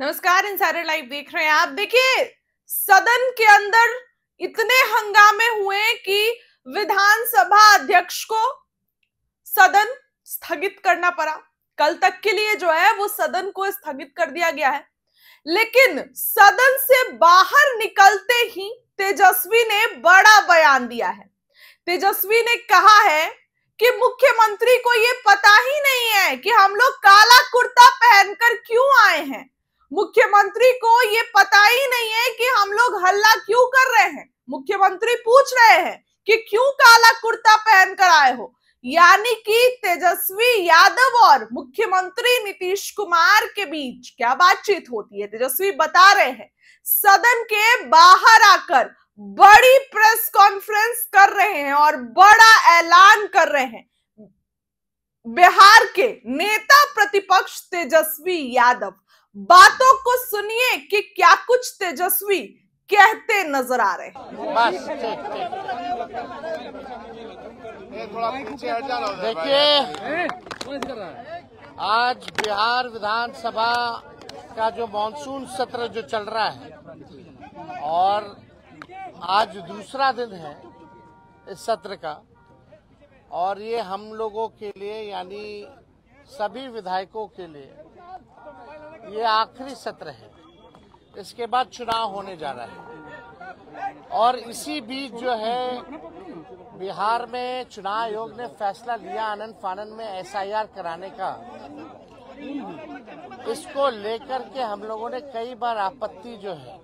नमस्कार, insider live देख रहे हैं आप। देखिए, सदन के अंदर इतने हंगामे हुए कि विधानसभा अध्यक्ष को सदन स्थगित करना पड़ा। कल तक के लिए जो है वो सदन को स्थगित कर दिया गया है। लेकिन सदन से बाहर निकलते ही तेजस्वी ने बड़ा बयान दिया है। तेजस्वी ने कहा है कि मुख्यमंत्री को ये पता ही नहीं है कि हम लोग काला कुर्ता पहनकर क्यों आए हैं। मुख्यमंत्री को ये पता ही नहीं है कि हम लोग हल्ला क्यों कर रहे हैं। मुख्यमंत्री पूछ रहे हैं कि क्यों काला कुर्ता पहनकर आए हो। यानी कि तेजस्वी यादव और मुख्यमंत्री नीतीश कुमार के बीच क्या बातचीत होती है। तेजस्वी बता रहे हैं, सदन के बाहर आकर बड़ी प्रेस कॉन्फ्रेंस कर रहे हैं और बड़ा ऐलान कर रहे हैं। बिहार के नेता प्रतिपक्ष तेजस्वी यादव, बातों को सुनिए कि क्या कुछ तेजस्वी कहते नजर आ रहे हैं। बस देखिए, आज बिहार विधानसभा का जो मॉनसून सत्र जो चल रहा है और आज दूसरा दिन है इस सत्र का, और ये हम लोगों के लिए यानी सभी विधायकों के लिए ये आखिरी सत्र है। इसके बाद चुनाव होने जा रहा है और इसी बीच जो है बिहार में चुनाव आयोग ने फैसला लिया आनन फानन में एसआईआर कराने का। इसको लेकर के हम लोगों ने कई बार आपत्ति जो है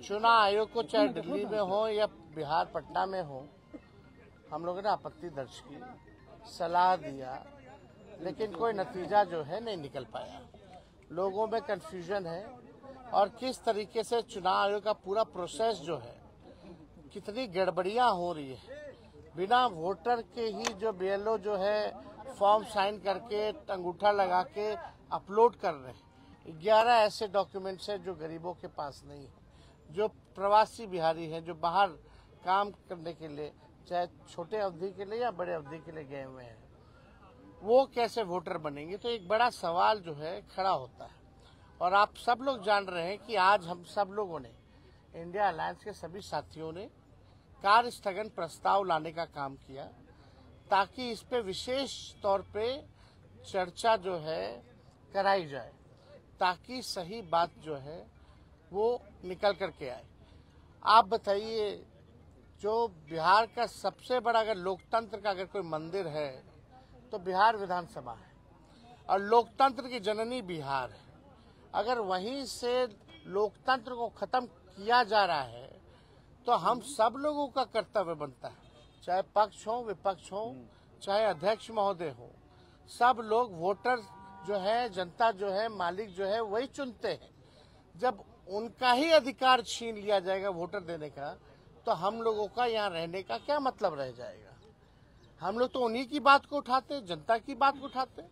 चुनाव आयोग को, चाहे दिल्ली में हो या बिहार पटना में हो, हम लोगों ने आपत्ति दर्ज की, सलाह दिया, लेकिन कोई नतीजा जो है नहीं निकल पाया। लोगों में कंफ्यूजन है और किस तरीके से चुनाव आयोग का पूरा प्रोसेस जो है, कितनी गड़बड़ियां हो रही है। बिना वोटर के ही जो बीएलओ जो है फॉर्म साइन करके अंगूठा लगा के अपलोड कर रहे हैं। 11 ऐसे डॉक्यूमेंट्स हैं जो गरीबों के पास नहीं है, जो प्रवासी बिहारी हैं, जो बाहर काम करने के लिए, चाहे छोटे अवधि के लिए या बड़े अवधि के लिए गए हुए हैं, वो कैसे वोटर बनेंगे। तो एक बड़ा सवाल जो है खड़ा होता है। और आप सब लोग जान रहे हैं कि आज हम सब लोगों ने, इंडिया अलायंस के सभी साथियों ने कार्य स्थगन प्रस्ताव लाने का काम किया ताकि इस पे विशेष तौर पे चर्चा जो है कराई जाए, ताकि सही बात जो है वो निकल करके आए। आप बताइए, जो बिहार का सबसे बड़ा अगर लोकतंत्र का अगर कोई मंदिर है तो बिहार विधानसभा है और लोकतंत्र की जननी बिहार है। अगर वहीं से लोकतंत्र को खत्म किया जा रहा है तो हम सब लोगों का कर्तव्य बनता है, चाहे पक्ष हो विपक्ष हो, चाहे अध्यक्ष महोदय हो, सब लोग वोटर जो है, जनता जो है, मालिक जो है वही चुनते हैं। जब उनका ही अधिकार छीन लिया जाएगा वोटर देने का, तो हम लोगों का यहाँ रहने का क्या मतलब रह जाएगा। हम लोग तो उन्हीं की बात को उठाते, जनता की बात को उठाते,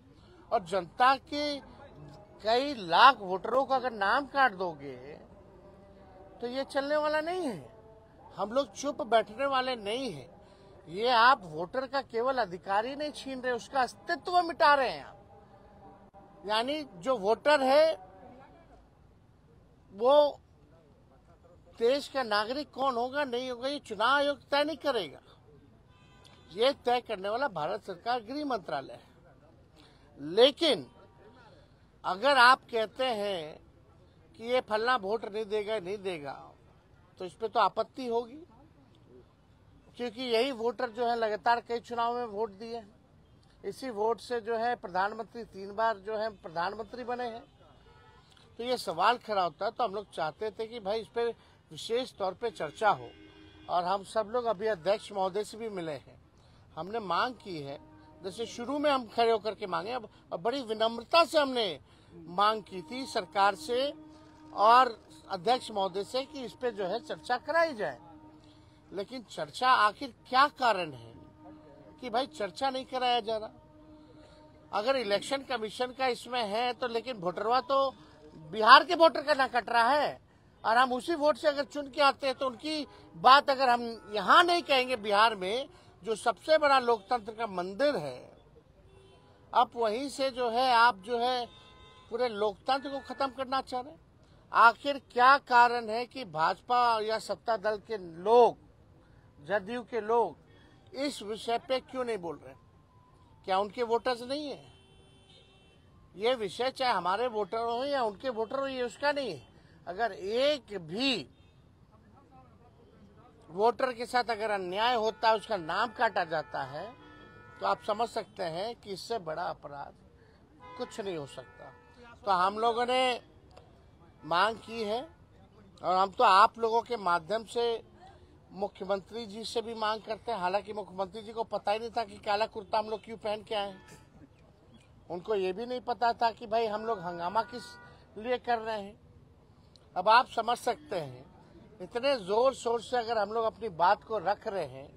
और जनता के कई लाख वोटरों का अगर नाम काट दोगे तो ये चलने वाला नहीं है। हम लोग चुप बैठने वाले नहीं हैं। ये आप वोटर का केवल अधिकार ही नहीं छीन रहे, उसका अस्तित्व मिटा रहे हैं आप। यानी जो वोटर है वो देश का नागरिक कौन होगा नहीं होगा ये चुनाव आयोग तय नहीं करेगा। ये तय करने वाला भारत सरकार गृह मंत्रालय है। लेकिन अगर आप कहते हैं कि ये फलना वोट नहीं देगा तो इस पे तो आपत्ति होगी, क्योंकि यही वोटर जो है लगातार कई चुनाव में वोट दिए। इसी वोट से जो है प्रधानमंत्री 3 बार जो है प्रधानमंत्री बने हैं। तो ये सवाल खड़ा होता है। तो हम लोग चाहते थे कि भाई इस पे विशेष तौर पे चर्चा हो, और हम सब लोग अभी अध्यक्ष महोदय से भी मिले हैं। हमने मांग की है, जैसे शुरू में हम खड़े होकर के मांगे, अब बड़ी विनम्रता से हमने मांग की थी सरकार से और अध्यक्ष महोदय से कि इस पे जो है चर्चा कराई जाए। लेकिन चर्चा आखिर क्या कारण है कि भाई चर्चा नहीं कराया जा रहा। अगर इलेक्शन कमीशन का इसमें है तो, लेकिन वोटरवा तो बिहार के वोटर का ना कट रहा है, और हम उसी वोट से अगर चुन के आते हैं तो उनकी बात अगर हम यहाँ नहीं कहेंगे, बिहार में जो सबसे बड़ा लोकतंत्र का मंदिर है, अब वहीं से जो है आप जो है पूरे लोकतंत्र को खत्म करना चाह रहे हैं। आखिर क्या कारण है कि भाजपा या सत्ता दल के लोग, जदयू के लोग इस विषय पे क्यों नहीं बोल रहे? क्या उनके वोटर्स नहीं है? ये विषय चाहे हमारे वोटर हो या उनके वोटर हो, ये उसका नहीं है। अगर एक भी वोटर के साथ अगर अन्याय होता है, उसका नाम काटा जाता है, तो आप समझ सकते हैं कि इससे बड़ा अपराध कुछ नहीं हो सकता। तो हम लोगों ने मांग की है और हम तो आप लोगों के माध्यम से मुख्यमंत्री जी से भी मांग करते हैं। हालांकि मुख्यमंत्री जी को पता ही नहीं था कि काला कुर्ता हम लोग क्यों पहन के आए हैं। उनको ये भी नहीं पता था कि भाई हम लोग हंगामा किस लिए कर रहे हैं। अब आप समझ सकते हैं, इतने जोर शोर से अगर हम लोग अपनी बात को रख रहे हैं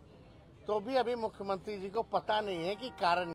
तो भी अभी मुख्यमंत्री जी को पता नहीं है कि कारण